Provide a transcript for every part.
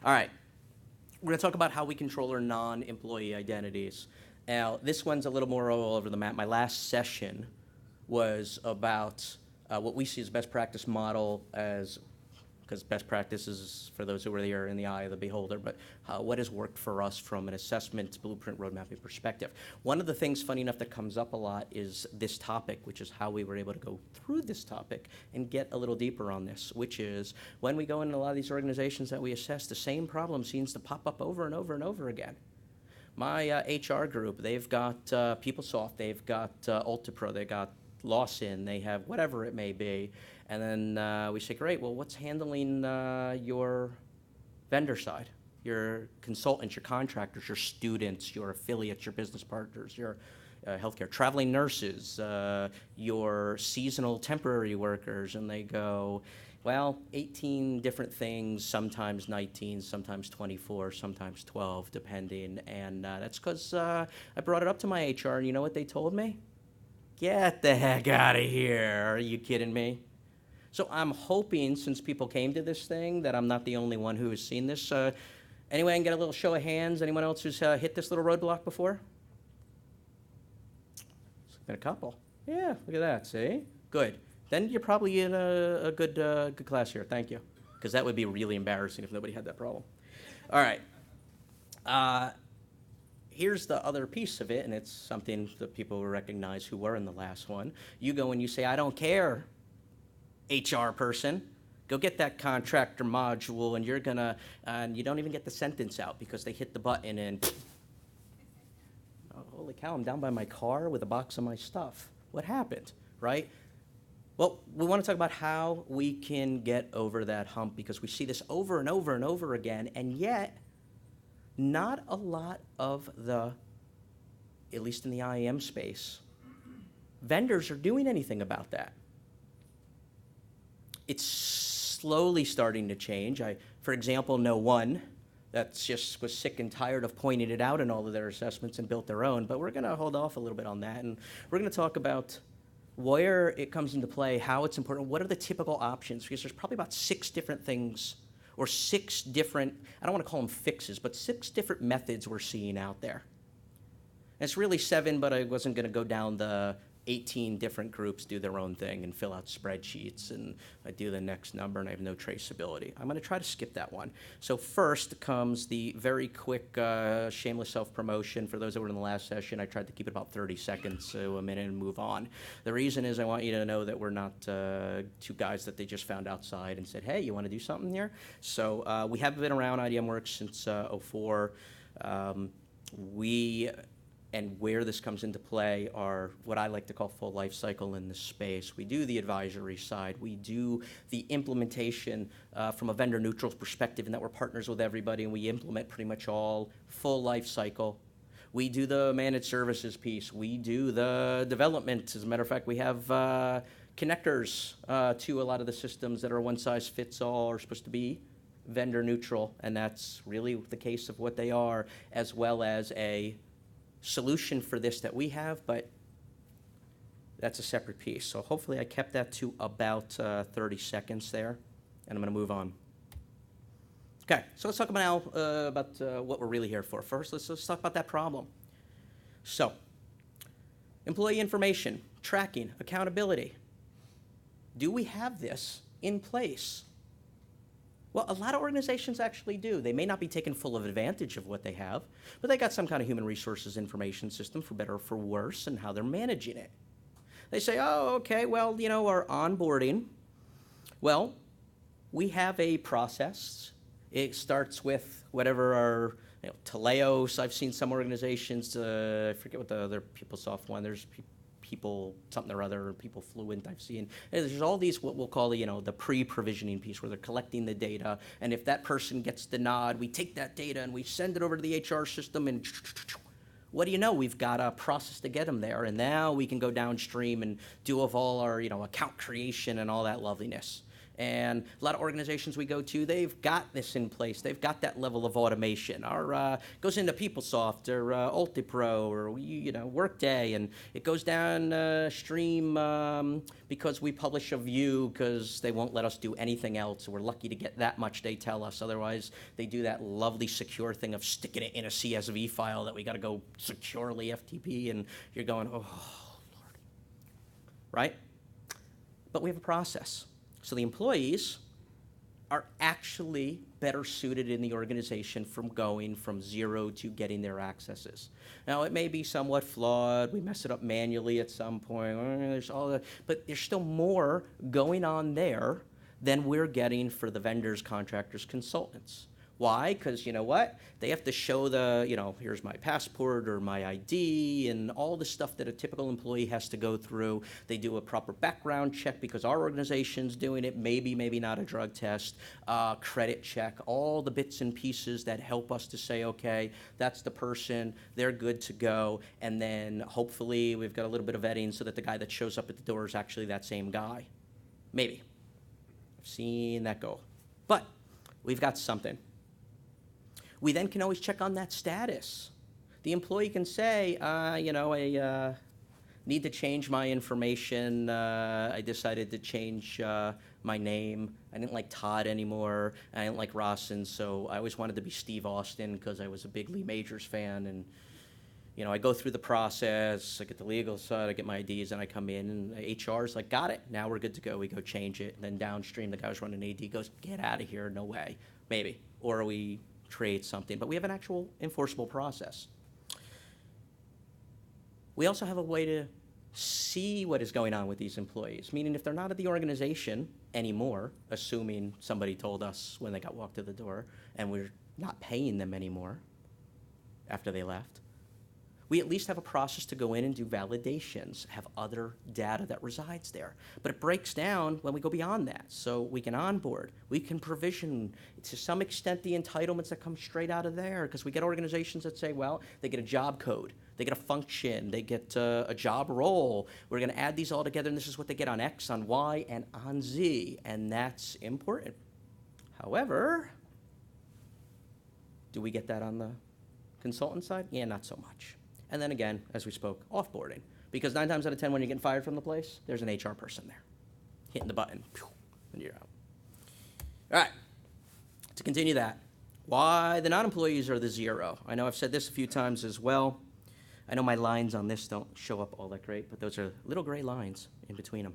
All right. We're going to talk about how we control our non-employee identities. Now, this one's a little more all over the map. My last session was about what we see as best practice model because best practices, for those who are there, in the eye of the beholder, but what has worked for us from an assessment blueprint road mapping perspective. One of the things, funny enough, that comes up a lot is this topic, which is how we were able to go through this topic and get a little deeper on this, which is when we go into a lot of these organizations that we assess, the same problem seems to pop up over and over and over again. My HR group, they've got PeopleSoft, they've got UltraPro, they got Lawson, they have whatever it may be. And then we say, great, well, what's handling your vendor side? Your consultants, your contractors, your students, your affiliates, your business partners, your healthcare, traveling nurses, your seasonal temporary workers. And they go, well, 18 different things, sometimes 19, sometimes 24, sometimes 12, depending. And that's because I brought it up to my HR, and you know what they told me? Get the heck out of here. Are you kidding me? So I'm hoping, since people came to this thing, that I'm not the only one who has seen this. Anyway, I can get a little show of hands. Anyone else who's hit this little roadblock before? Been a couple. Yeah, look at that, see? Good. Then you're probably in a good class here. Thank you. Because that would be really embarrassing if nobody had that problem. All right. Here's the other piece of it, and it's something that people will recognize who were in the last one. You go and you say, I don't care, HR person. Go get that contractor module, and you're gonna, and you don't even get the sentence out because they hit the button and, oh, holy cow, I'm down by my car with a box of my stuff. What happened, right? Well, we want to talk about how we can get over that hump because we see this over and over and over again, and yet not a lot of the, at least in the IAM space, vendors are doing anything about that. It's slowly starting to change. I, for example, know one that just was sick and tired of pointing it out in all of their assessments and built their own, but we're going to hold off a little bit on that, and we're going to talk about where it comes into play, how it's important, what are the typical options, because there's probably about 6 different things, or 6 different, I don't want to call them fixes, but 6 different methods we're seeing out there. And it's really 7, but I wasn't going to go down the 18 different groups do their own thing and fill out spreadsheets, and I do the next number and I have no traceability. I'm going to try to skip that one. So first comes the very quick shameless self-promotion. For those that were in the last session, I tried to keep it about 30 seconds to a minute and move on. The reason is I want you to know that we're not 2 guys that they just found outside and said, hey, you want to do something here? So we have been around IDMWORKS since '04. And where this comes into play are what I like to call full life cycle in this space. We do the advisory side. We do the implementation from a vendor neutral perspective in that we're partners with everybody and we implement pretty much all full life cycle. We do the managed services piece. We do the development. As a matter of fact, we have connectors to a lot of the systems that are one size fits all or supposed to be vendor neutral, and that's really the case of what they are, as well as a solution for this that we have, but that's a separate piece. So hopefully I kept that to about 30 seconds there, and I'm going to move on. Okay, so let's talk about now about what we're really here for. First, let's talk about that problem. So, employee information, tracking, accountability. Do we have this in place? Well, a lot of organizations actually do. They may not be taking full advantage of what they have, but they got some kind of human resources information system, for better or for worse, and how they're managing it. They say, oh, okay, well, you know, our onboarding, well, we have a process. It starts with whatever our, Teleos. I've seen some organizations, I forget what the other PeopleSoft one, there's people something or other, people Fluent I've seen. And there's all these what we'll call the pre-provisioning piece where they're collecting the data, and if that person gets the nod, we take that data and we send it over to the HR system, and what do you know? We've got a process to get them there, and now we can go downstream and do of all our account creation and all that loveliness. And a lot of organizations we go to, they've got this in place. They've got that level of automation. Our goes into PeopleSoft or AutoPro or Workday, and it goes downstream because we publish a view because they won't let us do anything else. We're lucky to get that much, they tell us. Otherwise, they do that lovely secure thing of sticking it in a CSV file that we got to go securely FTP, and you're going, oh, Lord. Right? But we have a process. So the employees are actually better suited in the organization from going from zero to getting their accesses. Now, it may be somewhat flawed. We mess it up manually at some point. But there's still more going on there than we're getting for the vendors, contractors, consultants. Why? Because you know what? They have to show here's my passport or my ID and all the stuff that a typical employee has to go through. They do a proper background check because our organization's doing it, maybe not a drug test, credit check, all the bits and pieces that help us to say, okay, that's the person, they're good to go, and then hopefully we've got a little bit of vetting so that the guy that shows up at the door is actually that same guy. Maybe. I've seen that go. But we've got something. We then can always check on that status. The employee can say, I need to change my information. I decided to change my name. I didn't like Todd anymore. I didn't like Rossin, so I always wanted to be Steve Austin because I was a big Lee Majors fan. And I go through the process. I get the legal side. I get my IDs, and I come in, and HR's like, got it. Now we're good to go. We go change it. And then downstream, the guy who's running AD goes, get out of here. No way. Maybe. Or we create something, but we have an actual enforceable process. We also have a way to see what is going on with these employees, meaning if they're not at the organization anymore, assuming somebody told us when they got walked to the door, and we're not paying them anymore after they left, we at least have a process to go in and do validations, have other data that resides there. But it breaks down when we go beyond that. So we can onboard, we can provision, to some extent, the entitlements that come straight out of there, because we get organizations that say, well, they get a job code, they get a function, they get a job role. We're gonna add these all together, and this is what they get on X, on Y, and on Z, and that's important. However, do we get that on the consultant side? Yeah, not so much. And then again, as we spoke, offboarding. Because 9 times out of 10, when you're getting fired from the place, there's an HR person there, hitting the button, and you're out. All right, to continue that, why the non-employees are the zero. I know I've said this a few times as well. I know my lines on this don't show up all that great, but those are little gray lines in between them.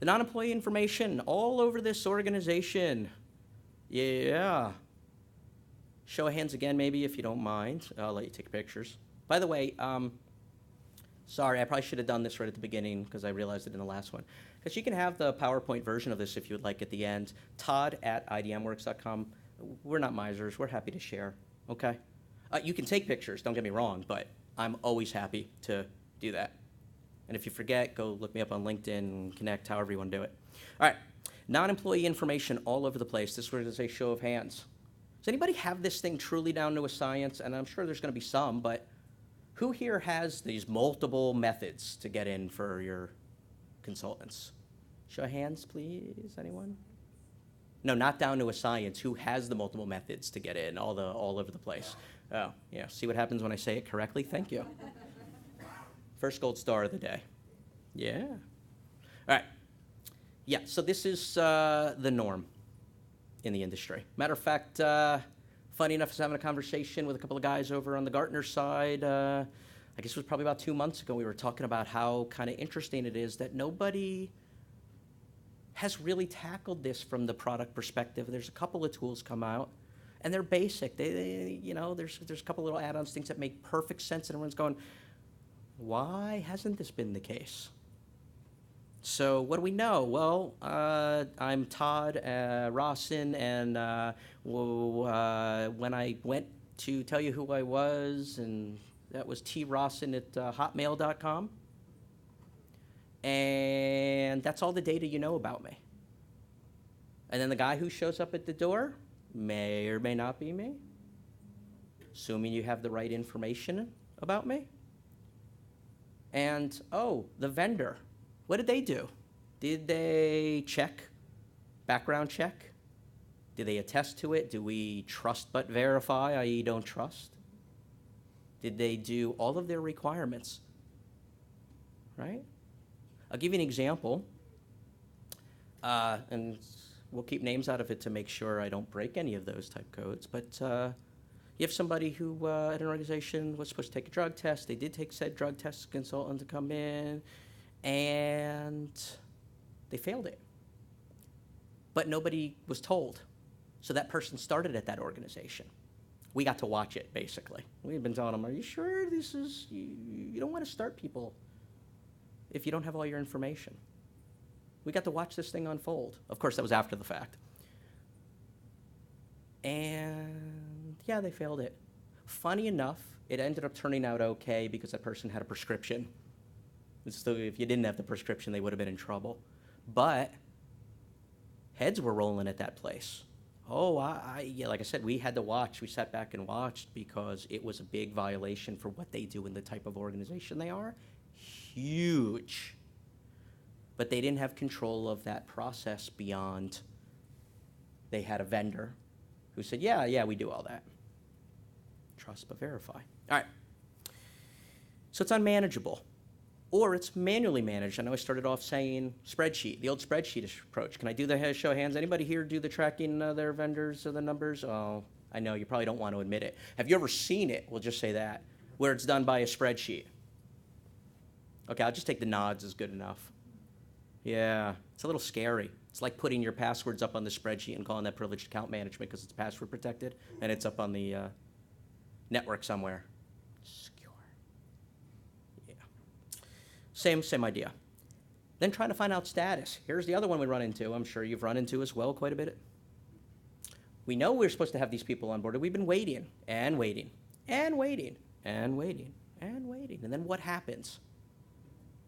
The non-employee information all over this organization. Yeah. Show of hands again, maybe, if you don't mind. I'll let you take pictures. By the way, sorry, I probably should have done this right at the beginning because I realized it in the last one. Because you can have the PowerPoint version of this if you would like at the end. Todd@IDMWORKS.com. We're not misers. We're happy to share, okay? You can take pictures, don't get me wrong, but I'm always happy to do that. And if you forget, go look me up on LinkedIn, connect, however you want to do it. All right, non-employee information all over the place. This was a show of hands. Does anybody have this thing truly down to a science? And I'm sure there's going to be some, but who here has these multiple methods to get in for your consultants? Show of hands, please. Anyone? No, not down to a science. Who has the multiple methods to get in all over the place? Oh, yeah. See what happens when I say it correctly? Thank you. First gold star of the day. Yeah. All right. Yeah, so this is the norm in the industry. Matter of fact, funny enough, I was having a conversation with a couple of guys over on the Gartner side. I guess it was probably about 2 months ago. We were talking about how kind of interesting it is that nobody has really tackled this from the product perspective. There's a couple of tools come out, and they're basic. There's a couple little add-ons, things that make perfect sense, and everyone's going, why hasn't this been the case? So what do we know? Well, I'm Todd Rossin, and when I went to tell you who I was, and that was trossin@hotmail.com, and that's all the data you know about me. And then the guy who shows up at the door may or may not be me, assuming you have the right information about me. And, oh, the vendor. What did they do? Did they check background check? Do they attest to it? Do we trust but verify, i.e. don't trust? Did they do all of their requirements? Right? I'll give you an example, and we'll keep names out of it to make sure I don't break any of those type codes, but you have somebody who at an organization was supposed to take a drug test. They did take said drug test consultant to come in, and they failed it. But nobody was told. So that person started at that organization. We got to watch it, basically. We've been telling them, are you sure this is, you don't want to start people if you don't have all your information. We got to watch this thing unfold. Of course, that was after the fact. And yeah, they failed it. Funny enough, it ended up turning out okay because that person had a prescription. So if you didn't have the prescription, they would have been in trouble. But heads were rolling at that place. Oh, yeah, like I said, we had to watch. We sat back and watched because it was a big violation for what they do and the type of organization they are. Huge. But they didn't have control of that process beyond they had a vendor who said, yeah, we do all that. Trust but verify. All right. So it's unmanageable. Or it's manually managed. I know I started off saying spreadsheet, the old spreadsheet approach. Can I do the show of hands? Anybody here do the tracking their vendors or the numbers? Oh, I know, you probably don't want to admit it. Have you ever seen it, we'll just say that, where it's done by a spreadsheet? Okay, I'll just take the nods is good enough. Yeah, it's a little scary. It's like putting your passwords up on the spreadsheet and calling that privileged account management because it's password protected, and it's up on the network somewhere. Same idea. Then trying to find out status. Here's the other one we run into. I'm sure you've run into as well quite a bit. We know we're supposed to have these people on board. We've been waiting and waiting and waiting and waiting and waiting. And then what happens?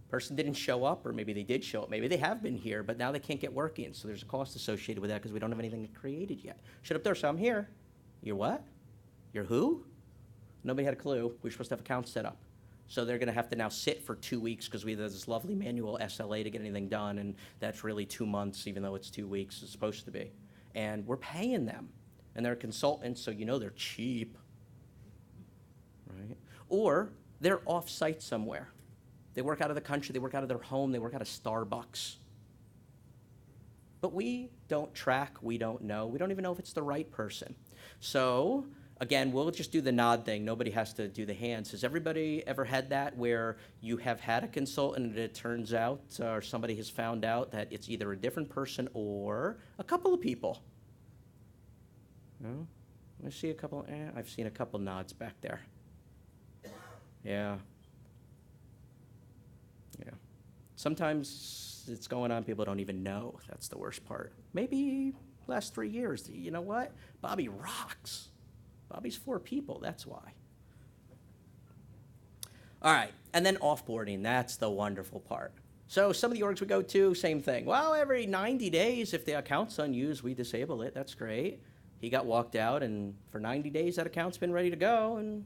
Person didn't show up, or maybe they did show up. Maybe they have been here, but now they can't get working. So there's a cost associated with that because we don't have anything created yet. Shut up there, so I'm here. You're what? You're who? Nobody had a clue. We were supposed to have accounts set up. So they're going to have to now sit for 2 weeks because we have this lovely manual SLA to get anything done, and that's really 2 months, even though it's 2 weeks. It's supposed to be. And we're paying them. And they're consultants, so you know they're cheap. Right? Or they're off-site somewhere. They work out of the country. They work out of their home. They work out of Starbucks. But we don't track. We don't know. We don't even know if it's the right person. So again, we'll just do the nod thing. Nobody has to do the hands. Has everybody ever had that where you have had a consultant and it turns out, or somebody has found out that it's either a different person or a couple of people? No? I see a couple, I've seen a couple nods back there. Yeah. Yeah. Sometimes it's going on, people don't even know. That's the worst part. Maybe last 3 years, you know what? Bobby rocks. Bobby's 4 people, that's why. All right, and then offboarding, that's the wonderful part. So some of the orgs we go to, same thing. Well, every 90 days, if the account's unused, we disable it, that's great. He got walked out, and for 90 days, that account's been ready to go, and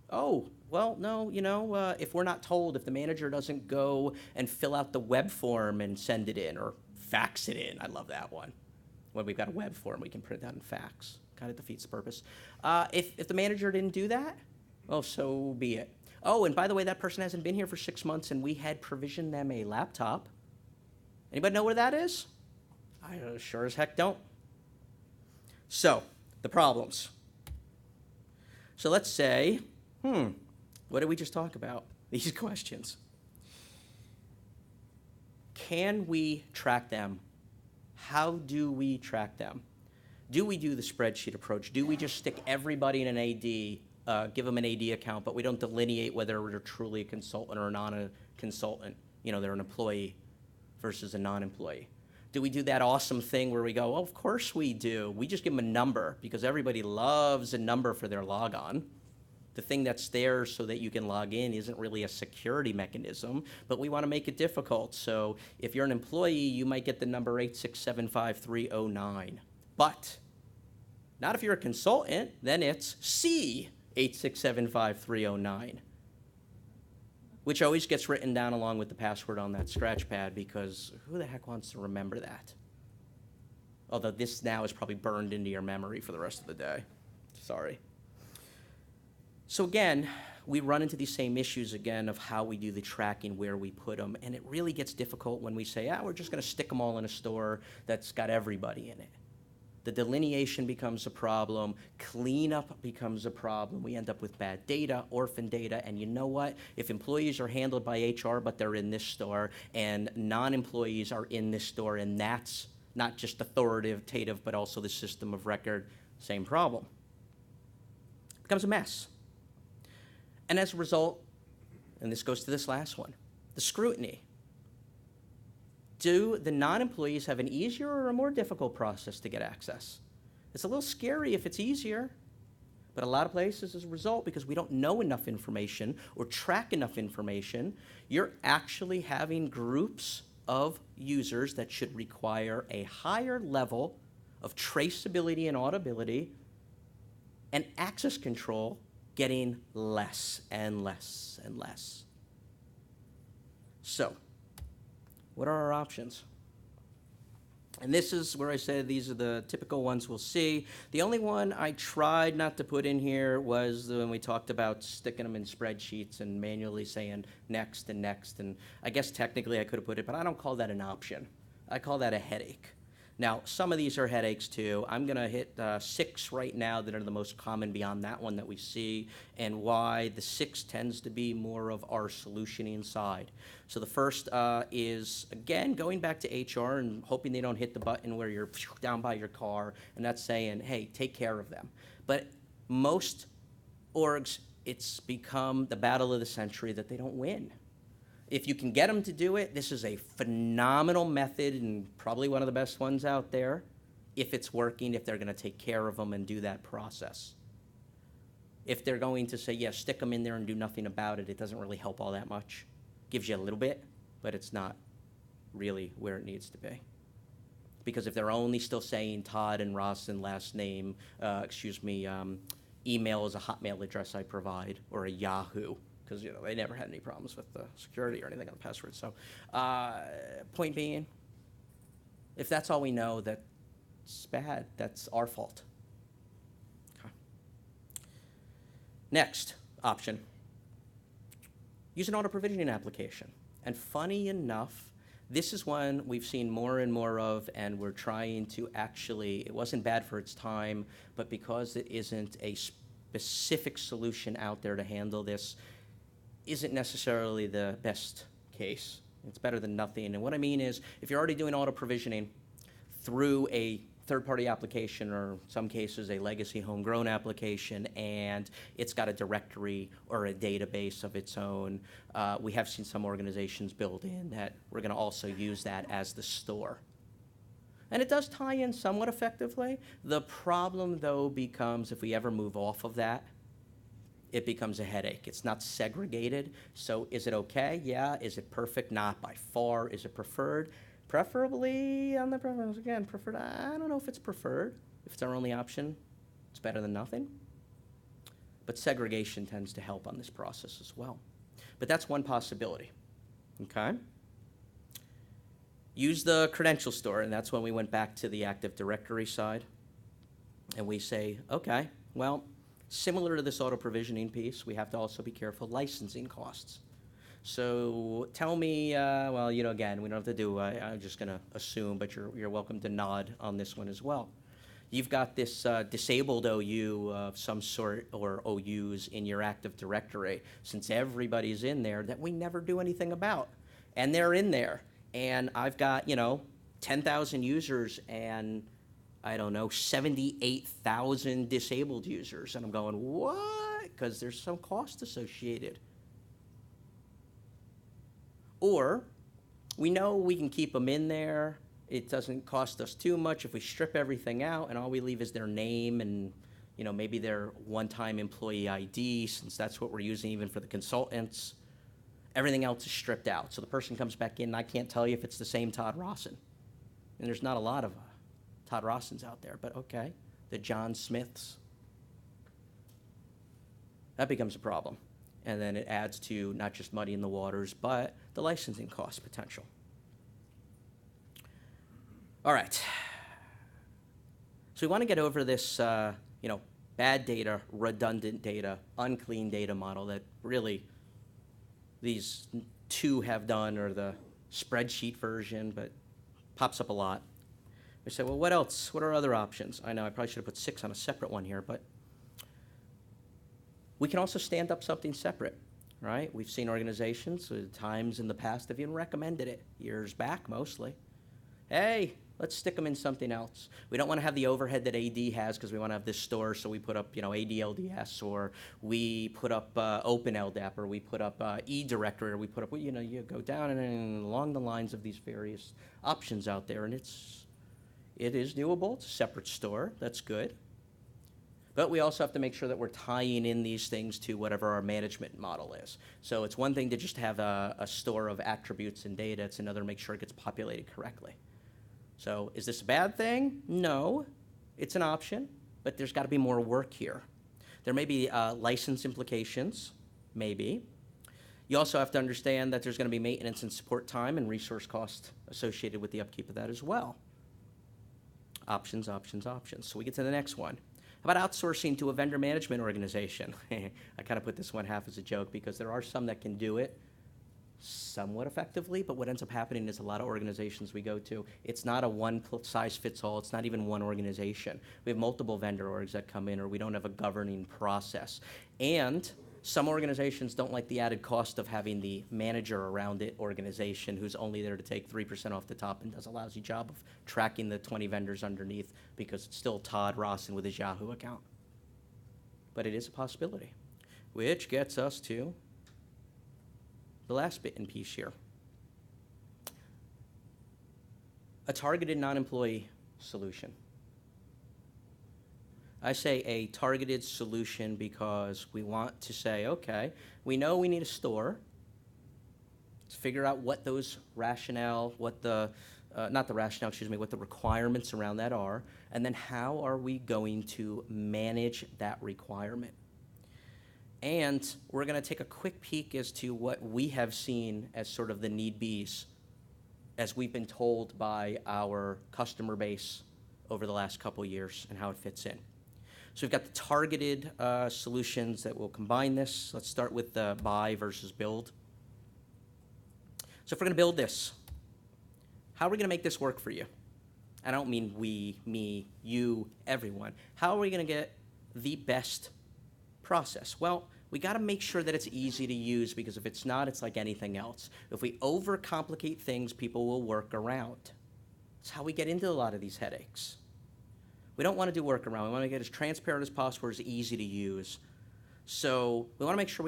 oh, well, no, you know, if we're not told, if the manager doesn't go and fill out the web form and send it in, or fax it in, I love that one. When we've got a web form, we can print it out and fax. Kind of defeats the purpose. If the manager didn't do that, oh, so be it. Oh, and by the way, that person hasn't been here for 6 months, and we had provisioned them a laptop. Anybody know where that is? I sure as heck don't. So, the problems. So let's say, what did we just talk about? These questions. Can we track them? How do we track them? Do we do the spreadsheet approach? Do we just stick everybody in an AD, give them an AD account, but we don't delineate whether they're truly a consultant or not a consultant? You know, they're an employee versus a non-employee. Do we do that awesome thing where we go, oh, of course we do. We just give them a number because everybody loves a number for their logon. The thing that's there so that you can log in isn't really a security mechanism, but we want to make it difficult. So if you're an employee, you might get the number 8675309. But not if you're a consultant, then it's C8675309, which always gets written down along with the password on that scratch pad because who the heck wants to remember that? Although this now is probably burned into your memory for the rest of the day. Sorry. So again, we run into these same issues again of how we do the tracking, where we put them, and it really gets difficult when we say, we're just going to stick them all in a store that's got everybody in it. The delineation becomes a problem, cleanup becomes a problem, we end up with bad data, orphan data, and you know what? If employees are handled by HR but they're in this store, and non-employees are in this store, and that's not just authoritative but also the system of record, same problem. It becomes a mess. And as a result, and this goes to this last one, the scrutiny. Do the non-employees have an easier or a more difficult process to get access? It's a little scary if it's easier, but a lot of places as a result, because we don't know enough information or track enough information, you're actually having groups of users that should require a higher level of traceability and auditability and access control getting less and less and less. So, what are our options? And this is where I said these are the typical ones we'll see. The only one I tried not to put in here was when we talked about sticking them in spreadsheets and manually saying next and next. And I guess technically I could have put it, but I don't call that an option. I call that a headache. Now, some of these are headaches too. I'm going to hit 6 right now that are the most common beyond that one that we see, and why the 6 tends to be more of our solutioning side. So the first is, again, going back to HR and hoping they don't hit the button where you're down by your car, and that's saying, hey, take care of them. But most orgs, it's become the battle of the century that they don't win. If you can get them to do it, this is a phenomenal method and probably one of the best ones out there if it's working, if they're going to take care of them and do that process. If they're going to say, yeah, stick them in there and do nothing about it, it doesn't really help all that much. Gives you a little bit, but it's not really where it needs to be. Because if they're only still saying Todd and Rossin last name, email is a Hotmail address I provide, or a Yahoo, because they never had any problems with the security or anything on the password. So point being, if that's all we know, that's bad. That's our fault. Okay. Next option, use an auto-provisioning application. And funny enough, this is one we've seen more and more of, and we're trying to actually, it wasn't bad for its time, but because it isn't a specific solution out there to handle this, isn't necessarily the best case. It's better than nothing. And what I mean is, if you're already doing auto-provisioning through a third-party application, or in some cases a legacy homegrown application, and it's got a directory or a database of its own, we have seen some organizations build in that we're going to also use that as the store. And it does tie in somewhat effectively. The problem, though, becomes if we ever move off of that, it becomes a headache. It's not segregated. So is it okay? Yeah. Is it perfect? Not by far. Is it preferred? Preferably, on the preference, again, preferred. I don't know if it's preferred. If it's our only option, it's better than nothing. But segregation tends to help on this process as well. But that's one possibility. Okay? Use the credential store, and that's when we went back to the Active Directory side. And we say, okay, well, similar to this auto-provisioning piece, we have to also be careful licensing costs. So tell me, well, again, we don't have to do, I'm just going to assume, but you're welcome to nod on this one as well. You've got this disabled OU of some sort, or OUs in your Active Directory, since everybody's in there, that we never do anything about. And they're in there. And I've got, 10,000 users and, I don't know, 78,000 disabled users. And I'm going, what? Because there's some cost associated. Or we know we can keep them in there. It doesn't cost us too much if we strip everything out and all we leave is their name and, maybe their one-time employee ID, since that's what we're using even for the consultants. Everything else is stripped out. So the person comes back in, and I can't tell you if it's the same Todd Rossin. And there's not a lot of Todd Rossins out there, but okay. The John Smiths. That becomes a problem. And then it adds to not just muddying the waters, but the licensing cost potential. All right. So we want to get over this, bad data, redundant data, unclean data model that really these two have done, or the spreadsheet version, but pops up a lot. We say, well, what else? What are other options? I know I probably should have put 6 on a separate one here, but we can also stand up something separate, right? We've seen organizations at times in the past have even recommended it, years back mostly. Hey, let's stick them in something else. We don't want to have the overhead that AD has because we want to have this store, so we put up, ADLDS, or we put up OpenLDAP, or we put up eDirectory, or we put up, you go down and along the lines of these various options out there, and it is doable. It's a separate store. That's good. But we also have to make sure that we're tying in these things to whatever our management model is. So it's one thing to just have a store of attributes and data. It's another to make sure it gets populated correctly. So is this a bad thing? No. It's an option, but there's got to be more work here. There may be license implications, maybe. You also have to understand that there's going to be maintenance and support time and resource cost associated with the upkeep of that as well. Options, options, options. So we get to the next one. How about outsourcing to a vendor management organization? I kind of put this one half as a joke because there are some that can do it somewhat effectively, but what ends up happening is a lot of organizations we go to, it's not a one-size-fits-all. It's not even one organization. We have multiple vendor orgs that come in, or we don't have a governing process. And some organizations don't like the added cost of having the manager around it organization who's only there to take 3% off the top and does a lousy job of tracking the 20 vendors underneath because it's still Todd Rossin with his Yahoo account. But it is a possibility, which gets us to the last bit and piece here. A targeted non-employee solution. I say a targeted solution because we want to say, okay, we know we need a store. Let's figure out what those rationale, what the requirements around that are, and then how are we going to manage that requirement? And we're going to take a quick peek as to what we have seen as sort of the need be's as we've been told by our customer base over the last couple years and how it fits in. So we've got the targeted solutions that will combine this. Let's start with the buy versus build. So if we're going to build this, how are we going to make this work for you? I don't mean we, me, you, everyone. How are we going to get the best process? Well, we got to make sure that it's easy to use, because if it's not, it's like anything else. If we overcomplicate things, people will work around. That's how we get into a lot of these headaches. We don't want to do workaround. We want to get as transparent as possible, as easy to use. So we want to make sure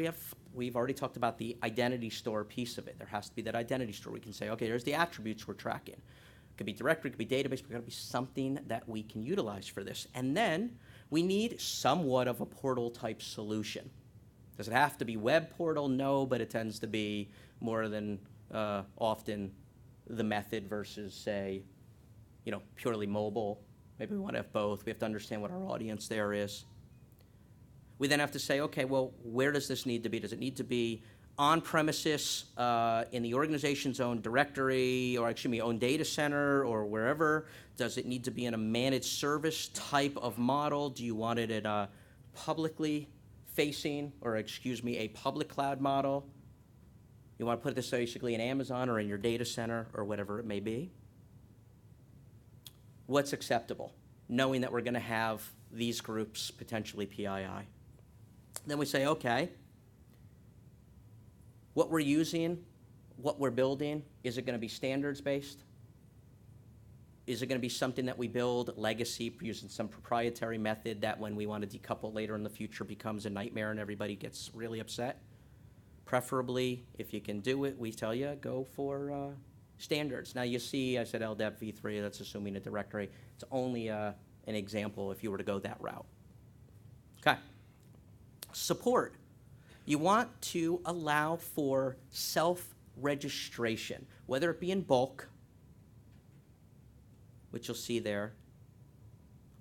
we've already talked about the identity store piece of it. There has to be that identity store. We can say, okay, there's the attributes we're tracking. It could be directory, it could be database, but it's got to be something that we can utilize for this. And then we need somewhat of a portal type solution. Does it have to be web portal? No, but it tends to be more than often the method versus, say, purely mobile. Maybe we want to have both. We have to understand what our audience there is. We then have to say, okay, well, where does this need to be? Does it need to be on premises in the organization's own directory, or own data center, or wherever? Does it need to be in a managed service type of model? Do you want it at a publicly facing, or a public cloud model? You want to put this basically in Amazon or in your data center or whatever it may be? What's acceptable, knowing that we're going to have these groups potentially PII. Then we say, okay, what we're using, what we're building, is it going to be standards-based? Is it going to be something that we build legacy using some proprietary method that when we want to decouple later in the future becomes a nightmare and everybody gets really upset? Preferably, if you can do it, we tell you, go for standards. Now you see, I said LDAP v3, that's assuming a directory. It's only an example if you were to go that route. Okay. Support. You want to allow for self-registration, whether it be in bulk, which you'll see there,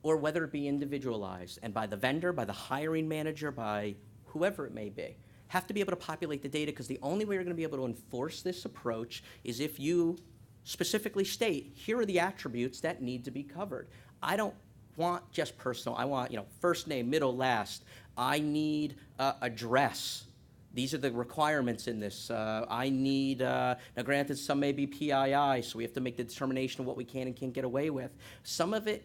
or whether it be individualized, and by the vendor, by the hiring manager, by whoever it may be. Have to be able to populate the data, because the only way you're going to be able to enforce this approach is if you specifically state, here are the attributes that need to be covered. I don't want just personal. I want, first name, middle, last. I need address. These are the requirements in this. I need, now granted, some may be PII, so we have to make the determination of what we can and can't get away with. Some of it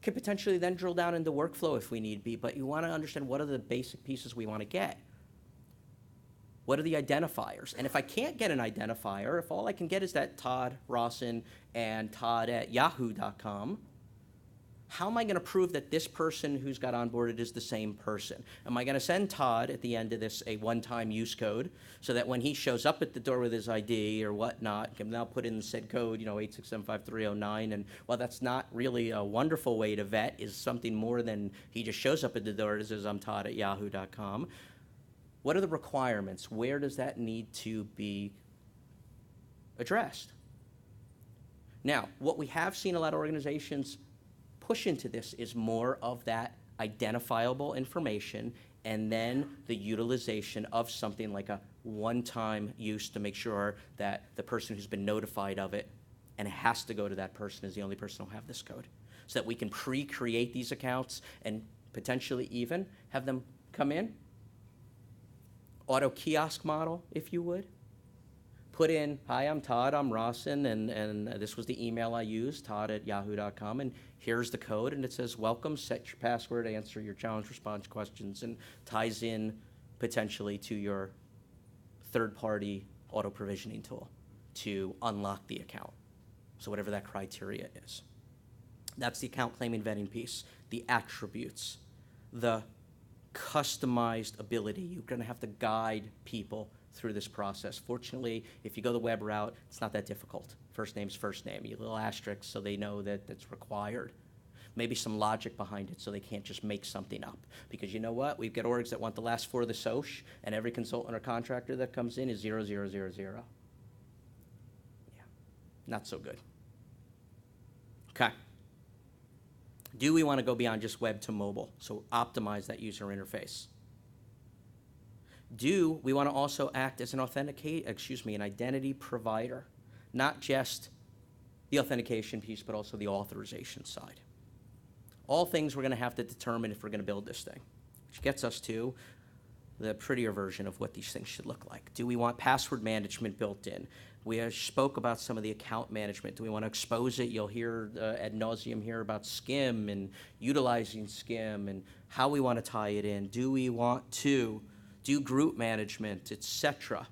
could potentially then drill down into workflow if we need be, but you want to understand what are the basic pieces we want to get. What are the identifiers? And if I can't get an identifier, if all I can get is that Todd Rossin and Todd@yahoo.com, how am I going to prove that this person who's got onboarded is the same person? Am I going to send Todd at the end of this a one-time use code so that when he shows up at the door with his ID or whatnot, can now put in the said code, 8675309, and while that's not really a wonderful way to vet, is something more than he just shows up at the door and says, I'm Todd@yahoo.com. What are the requirements? Where does that need to be addressed? Now, what we have seen a lot of organizations push into this is more of that identifiable information and then the utilization of something like a one-time use to make sure that the person who's been notified of it and it has to go to that person is the only person who'll have this code, so that we can pre-create these accounts and potentially even have them come in, auto kiosk model, if you would. Put in, hi, I'm Todd, I'm Rossin, and this was the email I used, Todd@yahoo.com, and here's the code, and it says, welcome, set your password, answer your challenge response questions, and ties in potentially to your third-party auto-provisioning tool to unlock the account. So whatever that criteria is. That's the account claiming vetting piece, the attributes, the customized ability. You're going to have to guide people through this process. Fortunately, if you go the web route, it's not that difficult. First name's first name. You little asterisk so they know that it's required. Maybe some logic behind it so they can't just make something up. Because you know what? We've got orgs that want the last four of the SOCH, and every consultant or contractor that comes in is 0000. Yeah, not so good. Okay. Do we want to go beyond just web to mobile? So optimize that user interface. Do we want to also act as an identity provider? Not just the authentication piece, but also the authorization side. All things we're going to have to determine if we're going to build this thing, which gets us to the prettier version of what these things should look like. Do we want password management built in? We spoke about some of the account management. Do we want to expose it? You'll hear ad nauseum here about SCIM and utilizing SCIM and how we want to tie it in. Do we want to do group management, etc.?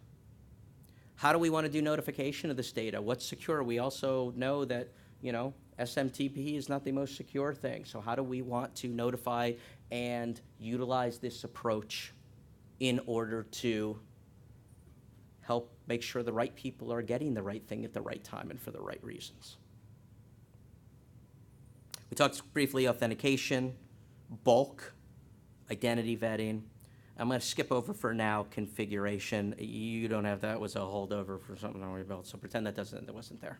How do we want to do notification of this data? What's secure? We also know that, SMTP is not the most secure thing. So how do we want to notify and utilize this approach in order to help make sure the right people are getting the right thing at the right time and for the right reasons? We talked briefly authentication, bulk, identity vetting. I'm going to skip over for now configuration. You don't have that. It was a holdover for something that we built, so pretend that wasn't there.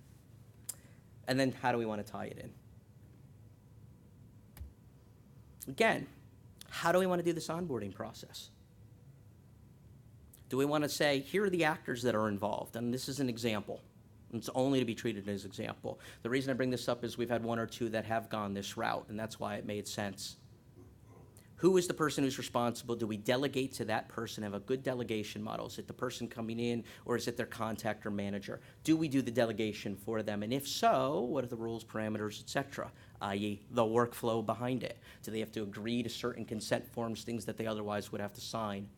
And then how do we want to tie it in? Again, how do we want to do this onboarding process? Do we want to say, here are the actors that are involved? And this is an example. It's only to be treated as an example. The reason I bring this up is we've had one or two that have gone this route, and that's why it made sense. Who is the person who's responsible? Do we delegate to that person, have a good delegation model? Is it the person coming in, or is it their contact or manager? Do we do the delegation for them? And if so, what are the rules, parameters, etc., i.e. the workflow behind it? Do they have to agree to certain consent forms, things that they otherwise would have to sign?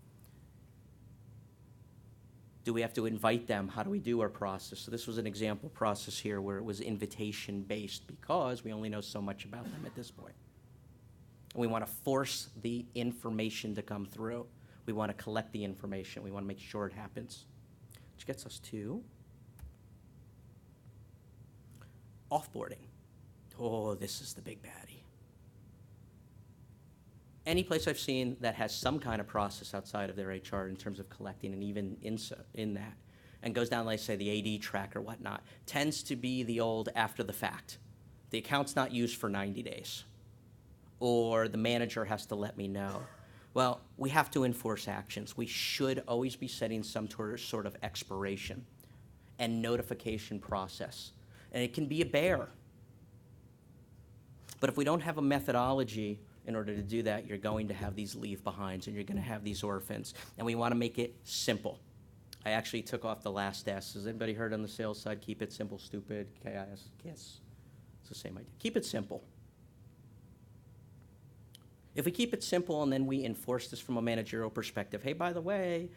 Do we have to invite them? How do we do our process? So this was an example process here where it was invitation-based because we only know so much about them at this point. And we want to force the information to come through. We want to collect the information. We want to make sure it happens. Which gets us to offboarding. Oh, this is the big baddie. Any place I've seen that has some kind of process outside of their HR in terms of collecting and even in that, and goes down, like say, the AD track or whatnot, tends to be the old after the fact. The account's not used for 90 days. Or the manager has to let me know. Well, we have to enforce actions. We should always be setting some sort of expiration and notification process. And it can be a bear. But if we don't have a methodology in order to do that, you're going to have these leave-behinds and you're going to have these orphans. And we want to make it simple. I actually took off the last S. Has anybody heard on the sales side, keep it simple, stupid, KIS? Yes. It's the same idea. Keep it simple. If we keep it simple and then we enforce this from a managerial perspective, hey, by the way,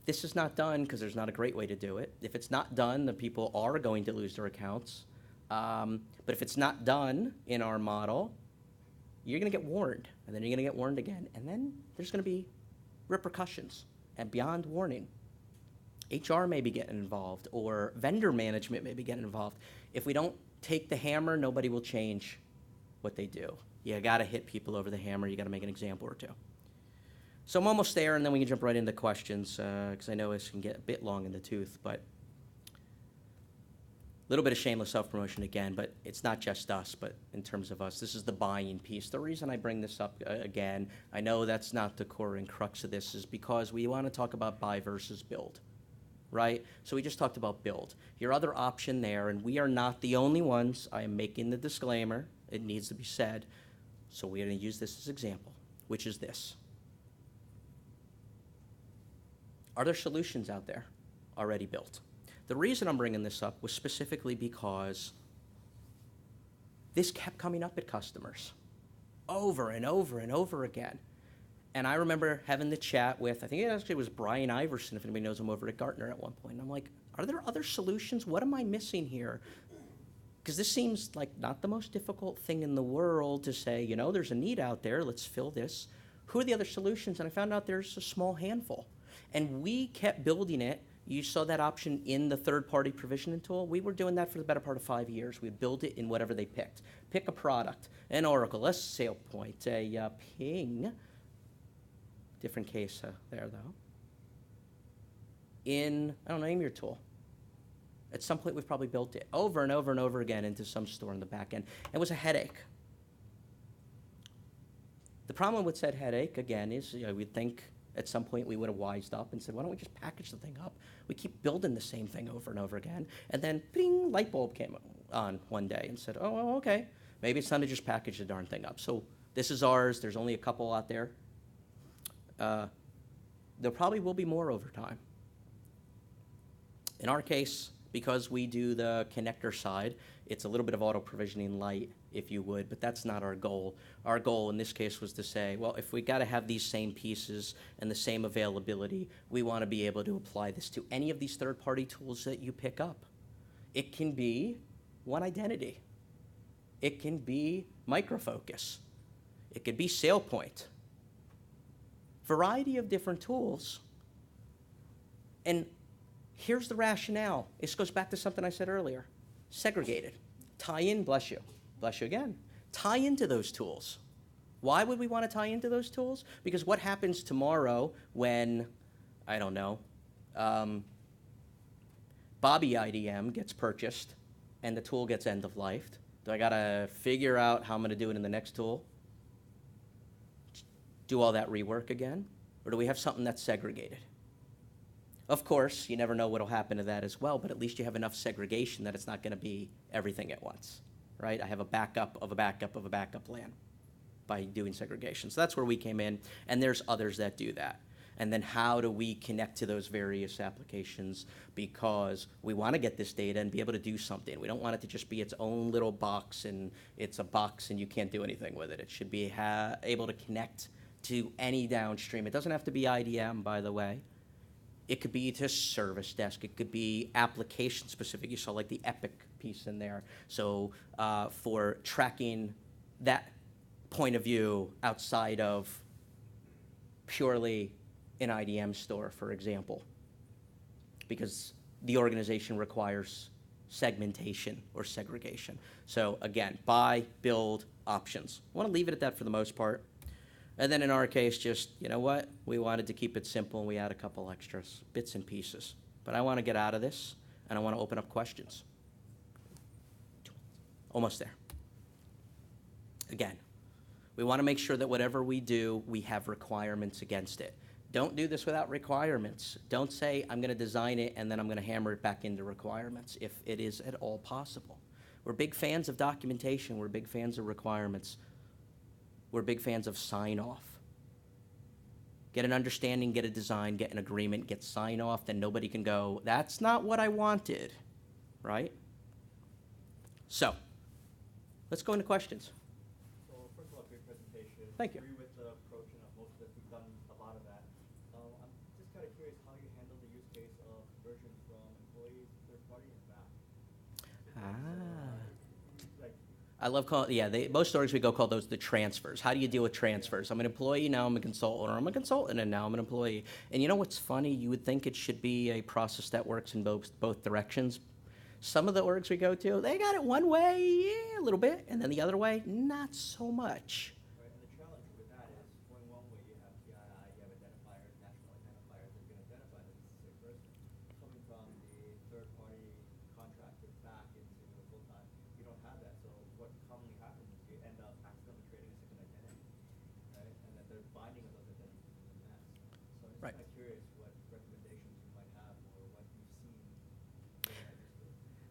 this is not done because there's not a great way to do it. If it's not done, the people are going to lose their accounts. But if it's not done in our model, you're going to get warned, and then you're going to get warned again, and then there's going to be repercussions and beyond warning. HR may be getting involved, or vendor management may be getting involved. If we don't take the hammer, nobody will change what they do. You got to hit people over the hammer. You got to make an example or two. So I'm almost there, and then we can jump right into questions, because I know this can get a bit long in the tooth, but a little bit of shameless self-promotion again, but it's not just us, but in terms of us, this is the buying piece. The reason I bring this up again, I know that's not the core and crux of this, is because we want to talk about buy versus build, right? So we just talked about build. Your other option there, and we are not the only ones, I am making the disclaimer, it needs to be said, so we're going to use this as an example, which is this. Are there solutions out there already built? The reason I'm bringing this up was specifically because this kept coming up at customers over and over and over again. And I remember having the chat with, I think it actually was Brian Iverson, if anybody knows him, over at Gartner at one point. And I'm like, are there other solutions? What am I missing here? Because this seems like not the most difficult thing in the world to say, you know, there's a need out there, let's fill this. Who are the other solutions? And I found out there's a small handful. And we kept building it. You saw that option in the third-party provisioning tool. We were doing that for the better part of 5 years. We'd build it in whatever they picked. Pick a product, an Oracle, a SailPoint, a Ping. Different case there, though. I don't know, name your tool. At some point, we've probably built it over and over and over again into some store in the back end. It was a headache. The problem with said headache, again, is we'd think at some point we would have wised up and said, why don't we just package the thing up? We keep building the same thing over and over again. And then, bing, light bulb came on one day and said, oh, okay, maybe it's time to just package the darn thing up. So this is ours. There's only a couple out there. There probably will be more over time. In our case, because we do the connector side, it's a little bit of auto-provisioning light, if you would, but that's not our goal. Our goal in this case was to say, well, if we got to have these same pieces and the same availability, we want to be able to apply this to any of these third-party tools that you pick up. It can be One Identity. It can be Micro Focus. It could be SailPoint. Variety of different tools. And here's the rationale. This goes back to something I said earlier. Segregated. Tie in, bless you again. Tie into those tools. Why would we want to tie into those tools? Because what happens tomorrow when, I don't know, Bobby IDM gets purchased and the tool gets end of lifed? Do I got to figure out how I'm going to do it in the next tool? Do all that rework again? Or do we have something that's segregated? Of course, you never know what will happen to that as well, but at least you have enough segregation that it's not going to be everything at once, right? I have a backup of a backup of a backup plan by doing segregation. So that's where we came in, and there's others that do that. And then how do we connect to those various applications? Because we want to get this data and be able to do something. We don't want it to just be its own little box, and it's a box and you can't do anything with it. It should be able to connect to any downstream. It doesn't have to be IDM, by the way. It could be to service desk. It could be application specific. You saw like the Epic piece in there. So for tracking that point of view outside of purely an IDM store, for example, because the organization requires segmentation or segregation. So again, buy, build, options. I want to leave it at that for the most part. And then in our case, just, you know what? We wanted to keep it simple, and we add a couple extras, bits and pieces. But I want to get out of this, and I want to open up questions. Almost there. Again, we want to make sure that whatever we do, we have requirements against it. Don't do this without requirements. Don't say, I'm going to design it, and then I'm going to hammer it back into requirements, if it is at all possible. We're big fans of documentation. We're big fans of requirements. We're big fans of sign-off. Get an understanding, get a design, get an agreement, get sign-off, then nobody can go, that's not what I wanted, right? So, let's go into questions. So first of all, great presentation. Thank you. Agree with the approach and most of it. We've done a lot of that. I'm just kind of curious how you handle the use case of conversion from employee to third party and back. I love calling, yeah, most orgs we go call those the transfers. How do you deal with transfers? I'm an employee, now I'm a consultant, or I'm a consultant and now I'm an employee. And you know what's funny? You would think it should be a process that works in both directions. Some of the orgs we go to, they got it one way, yeah, a little bit, and then the other way, not so much. Right, and the challenge with that is going one way you have PII, you have identifiers, national identifiers that can identify the specific person. Coming from the third party contractor back into full time, you don't have that. So what commonly happens is you end up accidentally creating a second identity, right? And then the binding of those identities is a mess. So I'm just Right. kind of curious what recommendations you might have or what you've seen.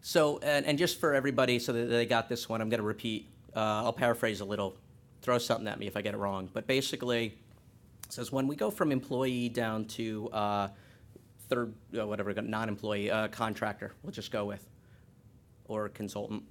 So, and just for everybody, so that they got this one, I'm going to repeat. I'll paraphrase a little. Throw something at me if I get it wrong. But basically, it says when we go from employee down to non-employee contractor, we'll just go with, or consultant.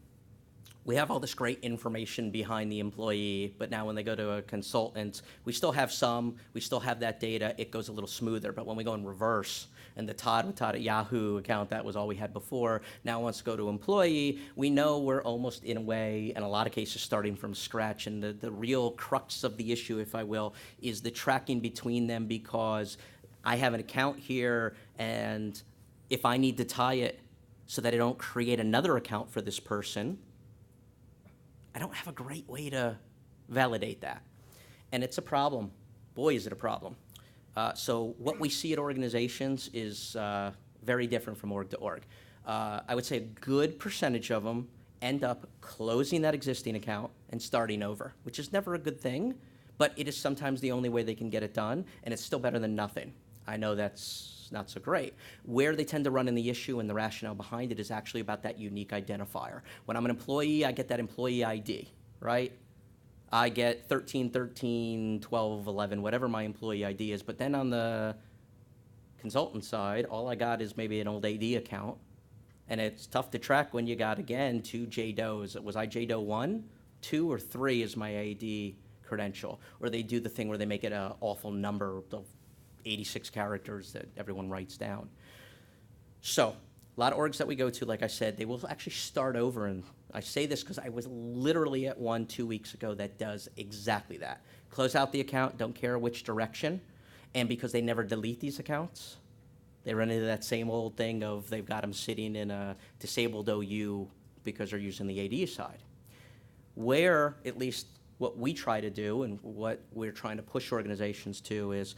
We have all this great information behind the employee, but now when they go to a consultant, we still have that data, it goes a little smoother. But when we go in reverse, and the Todd at Yahoo account, that was all we had before, now wants to go to employee, we know we're almost, in a way, in a lot of cases, starting from scratch. And the real crux of the issue, if I will, is the tracking between them, because I have an account here, and if I need to tie it so that I don't create another account for this person, I don't have a great way to validate that. And it's a problem. Boy, is it a problem. So what we see at organizations is very different from org to org. I would say a good percentage of them end up closing that existing account and starting over, which is never a good thing, but it is sometimes the only way they can get it done, and it's still better than nothing. I know that's not so great. Where they tend to run in the issue and the rationale behind it is actually about that unique identifier. When I'm an employee, I get that employee ID, right? I get 13, 13, 12, 11, whatever my employee ID is. But then on the consultant side, all I got is maybe an old AD account. And it's tough to track when you got, again, 2 JDOs. Was I JDO 1, 2, or 3 is my AD credential? Or they do the thing where they make it an awful number of 86 characters that everyone writes down. So a lot of orgs that we go to, like I said, they will actually start over. And I say this because I was literally at one 2 weeks ago that does exactly that. Close out the account, don't care which direction. And because they never delete these accounts, they run into that same old thing of they've got them sitting in a disabled OU because they're using the AD side. Where, at least what we try to do and what we're trying to push organizations to is,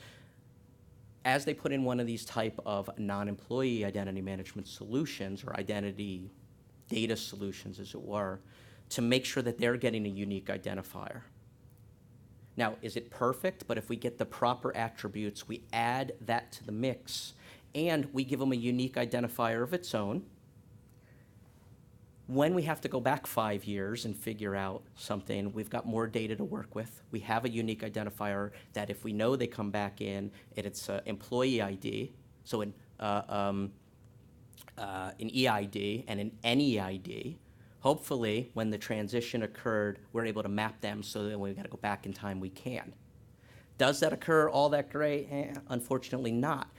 as they put in one of these type of non-employee identity management solutions, or identity data solutions, as it were, to make sure that they're getting a unique identifier. Now, is it perfect? But if we get the proper attributes, we add that to the mix, and we give them a unique identifier of its own. When we have to go back 5 years and figure out something, we've got more data to work with. We have a unique identifier that if we know they come back in, it's an employee ID, so an EID and an NEID. Hopefully, when the transition occurred, we're able to map them so that when we've got to go back in time, we can. Does that occur all that great? Unfortunately not.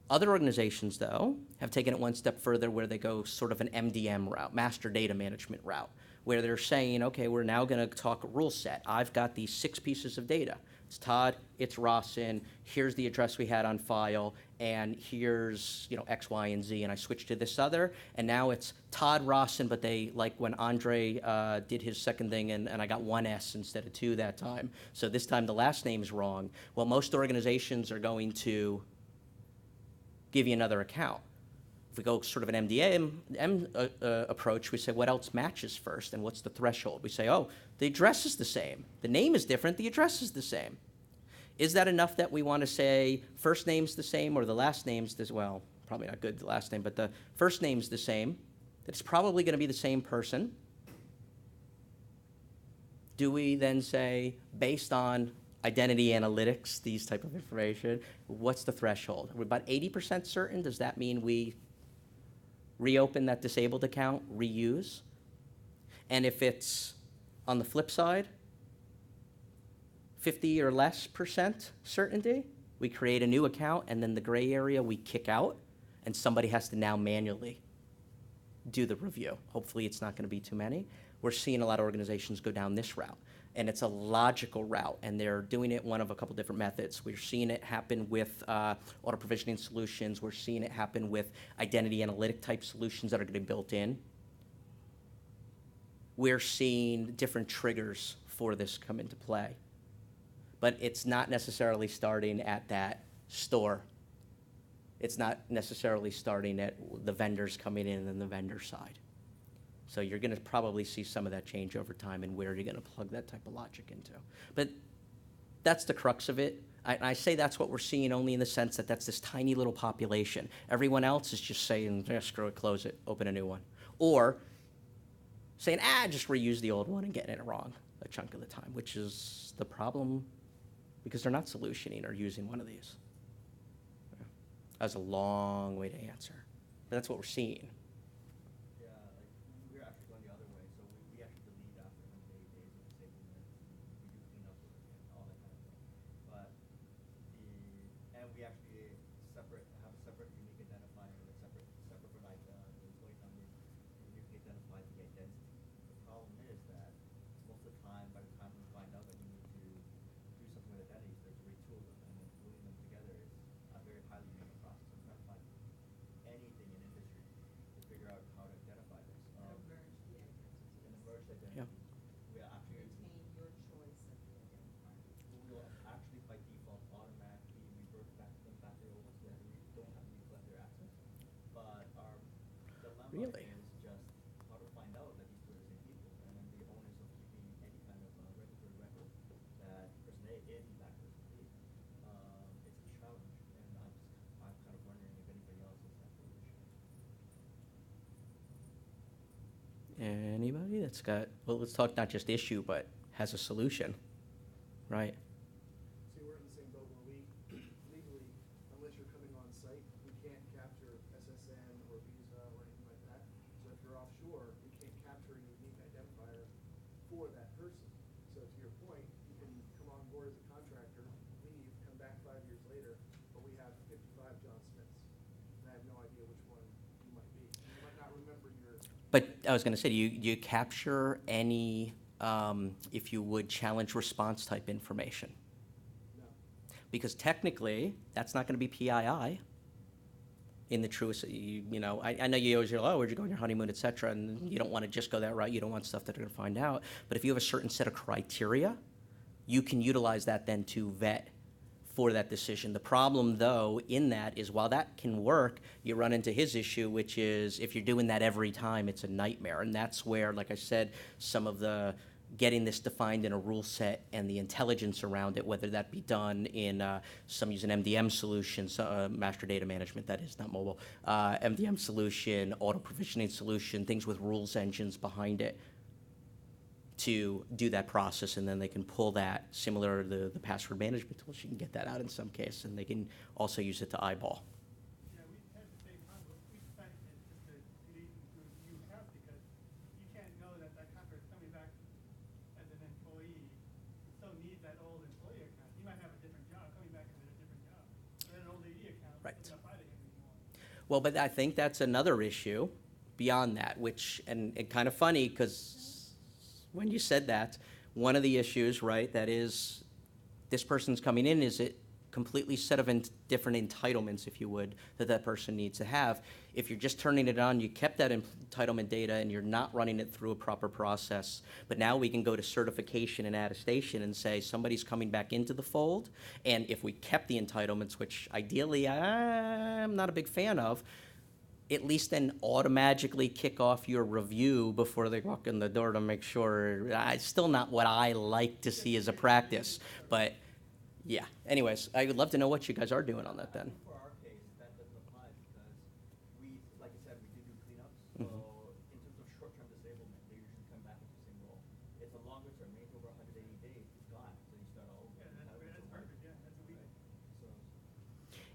Other organizations, though, have taken it one step further where they go sort of an MDM route, master data management route, where they're saying, okay, we're now going to talk rule set. I've got these 6 pieces of data. It's Todd, it's Rossin, here's the address we had on file, and here's X, Y, and Z, and I switched to this other, and now it's Todd Rossin, but they, like when Andre did his second thing, and I got 1 S instead of 2 that time, so this time the last name's wrong. Well, most organizations are going to give you another account. If we go sort of an MDM approach, we say what else matches first and what's the threshold? We say, oh, the address is the same. The name is different, the address is the same. Is that enough that we want to say first name's the same or the last name's well, probably not good, the last name, but the first name's the same, that it's probably going to be the same person, do we then say, based on identity analytics, these type of information, what's the threshold? We're about 80% certain. Does that mean we reopen that disabled account, reuse? And if it's on the flip side, 50 or less percent certainty, we create a new account, and then the gray area we kick out, and somebody has to now manually do the review. Hopefully it's not going to be too many. We're seeing a lot of organizations go down this route, and it's a logical route, and they're doing it one of a couple different methods. We're seeing it happen with auto-provisioning solutions. We're seeing it happen with identity analytic type solutions that are going to be built in. We're seeing different triggers for this come into play. But it's not necessarily starting at that store. It's not necessarily starting at the vendors coming in and the vendor side. So you're going to probably see some of that change over time and where you're going to plug that type of logic into. But that's the crux of it. I say that's what we're seeing only in the sense that that's this tiny little population. Everyone else is just saying, screw it, close it, open a new one. Or saying, just reuse the old one and getting it wrong a chunk of the time, which is the problem because they're not solutioning or using one of these. That's a long way to answer, but that's what we're seeing. Yeah, like we're actually going the other way. So we actually delete after 180 days of disablement. We do clean up and all that kind of thing. But and we actually have a separate unique identifier, separate for like the employee number, uniquely identify the identity. The problem is that most of the time, by the time we find out that we need to do something with identities, there's to retool them, and then gluing them together is a very highly manual process. I'm trying to find anything in industry to figure out how to identify this. In a merged identity, Yeah. we are actually Retain your choice of the identifier. we will actually by default automatically revert back to them back to the old ones so that we don't have to recollect their access. But our dilemma Really? is just how to find out that these two are the same people, and then the onus of keeping any kind of regulatory record that person A is in fact person B. It's a challenge, and I'm kind of wondering if anybody else has that sort of issue. Anybody that's got, well, let's talk not just issue, but has a solution, right? See, we're in the same boat where we legally, unless you're coming on site, we can't capture SSN or Visa or anything like that. So if you're offshore, we can't capture a unique identifier for that person. So to your point, you can come on board as a contractor, leave, come back 5 years later, but we have 55 John Smiths. And I have no idea which one you might be. You might not remember your. But I was going to say, do you capture any, if you would, challenge response type information? No. Because technically, that's not going to be PII in the truest, I know you always hear, where'd you go on your honeymoon, et cetera, and you don't want to just go that route. You don't want stuff that they're going to find out. But if you have a certain set of criteria, you can utilize that then to vet for that decision. The problem, though, in that is while that can work, you run into his issue, which is if you're doing that every time, it's a nightmare. And that's where, like I said, some of the getting this defined in a rule set and the intelligence around it, whether that be done in some use an MDM solution, master data management, that is, not mobile, MDM solution, auto-provisioning solution, things with rules engines behind it, to do that process, and then they can pull that, similar to the password management tools. You can get that out in some case, and they can also use it to eyeball. Yeah, we had the same problem. We decided just to delete and do a new account because you can't know that that contractor is coming back as an employee. You still need that old employee account. He might have a different job, coming back as a different job. But an old AD account Right. doesn't apply to him anymore. Well, but I think that's another issue beyond that, which, and kind of funny, because when you said that, one of the issues, right, that is, this person's coming in, is it completely set of different entitlements, if you would, that person needs to have. If you're just turning it on, you kept that entitlement data and you're not running it through a proper process. But now we can go to certification and attestation and say somebody's coming back into the fold, and if we kept the entitlements, which ideally I'm not a big fan of, at least then automatically kick off your review before they walk in the door to make sure. It's still not what I like to see as a practice, but yeah. Anyways, I would love to know what you guys are doing on that then. For our case, that doesn't apply because we, like I said, we do cleanups. So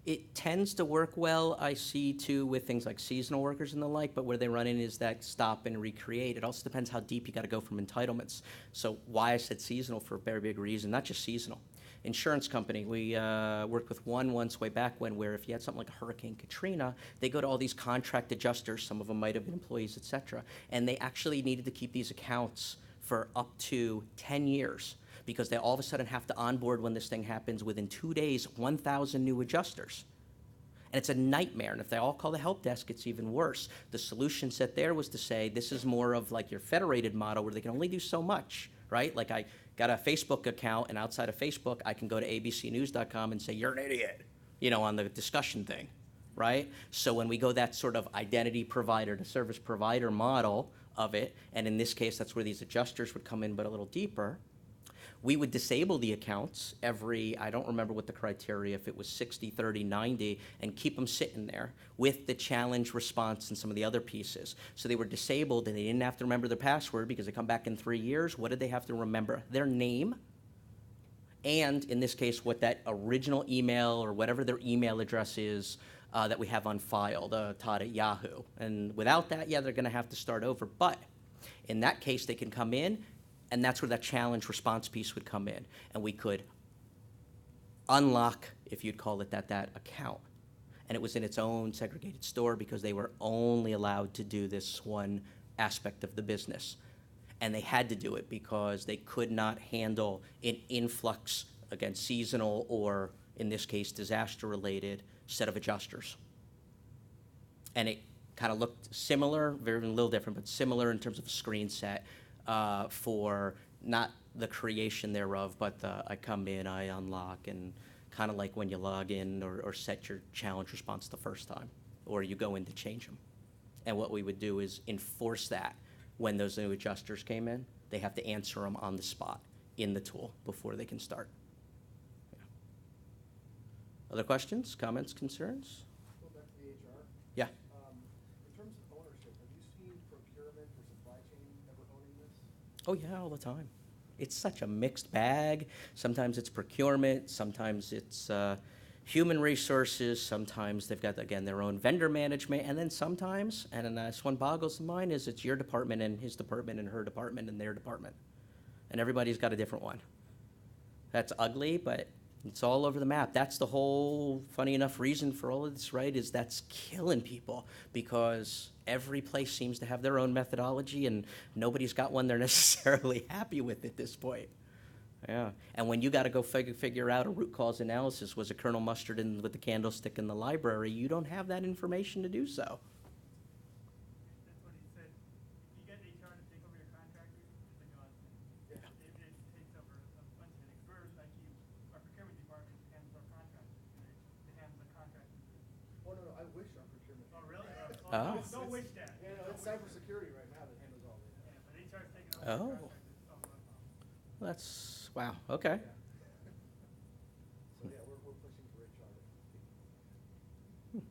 It tends to work well, I see too, with things like seasonal workers and the like, but where they run in is that stop and recreate. It also depends how deep you gotta go from entitlements. So why I said seasonal for a very big reason, not just seasonal. Insurance company, we worked with one once way back when, where if you had something like a Hurricane Katrina, they go to all these contract adjusters, some of them might have been employees, et cetera, and they actually needed to keep these accounts for up to 10 years because they all of a sudden have to onboard when this thing happens within 2 days, 1,000 new adjusters. And it's a nightmare, and if they all call the help desk, it's even worse. The solution set there was to say, this is more of like your federated model where they can only do so much, right? Like I got a Facebook account, and outside of Facebook, I can go to abcnews.com and say, you're an idiot, you know, on the discussion thing, right? So when we go that sort of identity provider to service provider model of it, and in this case, that's where these adjusters would come in, but a little deeper, we would disable the accounts every, I don't remember what the criteria, if it was 60, 30, 90, and keep them sitting there with the challenge response and some of the other pieces. So they were disabled and they didn't have to remember their password because they come back in 3 years. What did they have to remember? Their name, and in this case, what that original email or whatever their email address is that we have on file, the Todd at Yahoo. And without that, yeah, they're gonna have to start over. But in that case, they can come in, and that's where that challenge response piece would come in. And we could unlock, if you'd call it that account. And it was in its own segregated store because they were only allowed to do this one aspect of the business. And they had to do it because they could not handle an influx, again, seasonal or, in this case, disaster-related set of adjusters. And it kind of looked similar, very a little different, but similar in terms of a screen set. For not the creation thereof, but I come in, I unlock, and kind of like when you log in or set your challenge response the first time, or you go in to change them. And what we would do is enforce that when those new adjusters came in. They have to answer them on the spot in the tool before they can start. Yeah. Other questions, comments, concerns? Go back to the HR. Yeah. In terms of ownership, have you seen procurement or supply chain ever owning this? Oh yeah, all the time. It's such a mixed bag. Sometimes it's procurement, sometimes it's human resources, sometimes they've got, again, their own vendor management, and then sometimes, and this one boggles the mind, is it's your department and his department and her department and their department. And everybody's got a different one. That's ugly, but it's all over the map. That's the whole, funny enough, reason for all of this, right, is that's killing people because every place seems to have their own methodology and nobody's got one they're necessarily happy with at this point. Yeah, and when you got to go figure out a root cause analysis, was a Colonel Mustard in with the candlestick in the library, you don't have that information to do so. That's what he said. If you get HR to take over your contractors, it's a godsend. Yeah. It takes over a bunch of it. We're like you, our procurement department handles our contractors. It handles the contractors. Oh, no, I wish our procurement. Oh, really? Oh. Don't wish that. Yeah, no, it's cybersecurity right now that handles all that. Yeah, but HR's taking over Oh. the contractors. It's all about them. That's, wow, okay. Yeah. So, yeah, we're pushing for HR to.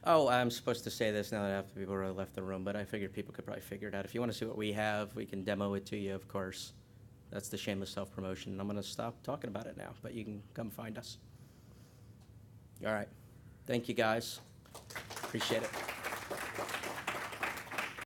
Oh, I'm supposed to say this now that after people already left the room, but I figured people could probably figure it out. If you want to see what we have, we can demo it to you, of course. That's the shameless self-promotion, and I'm going to stop talking about it now, but you can come find us. All right. Thank you, guys. Appreciate it.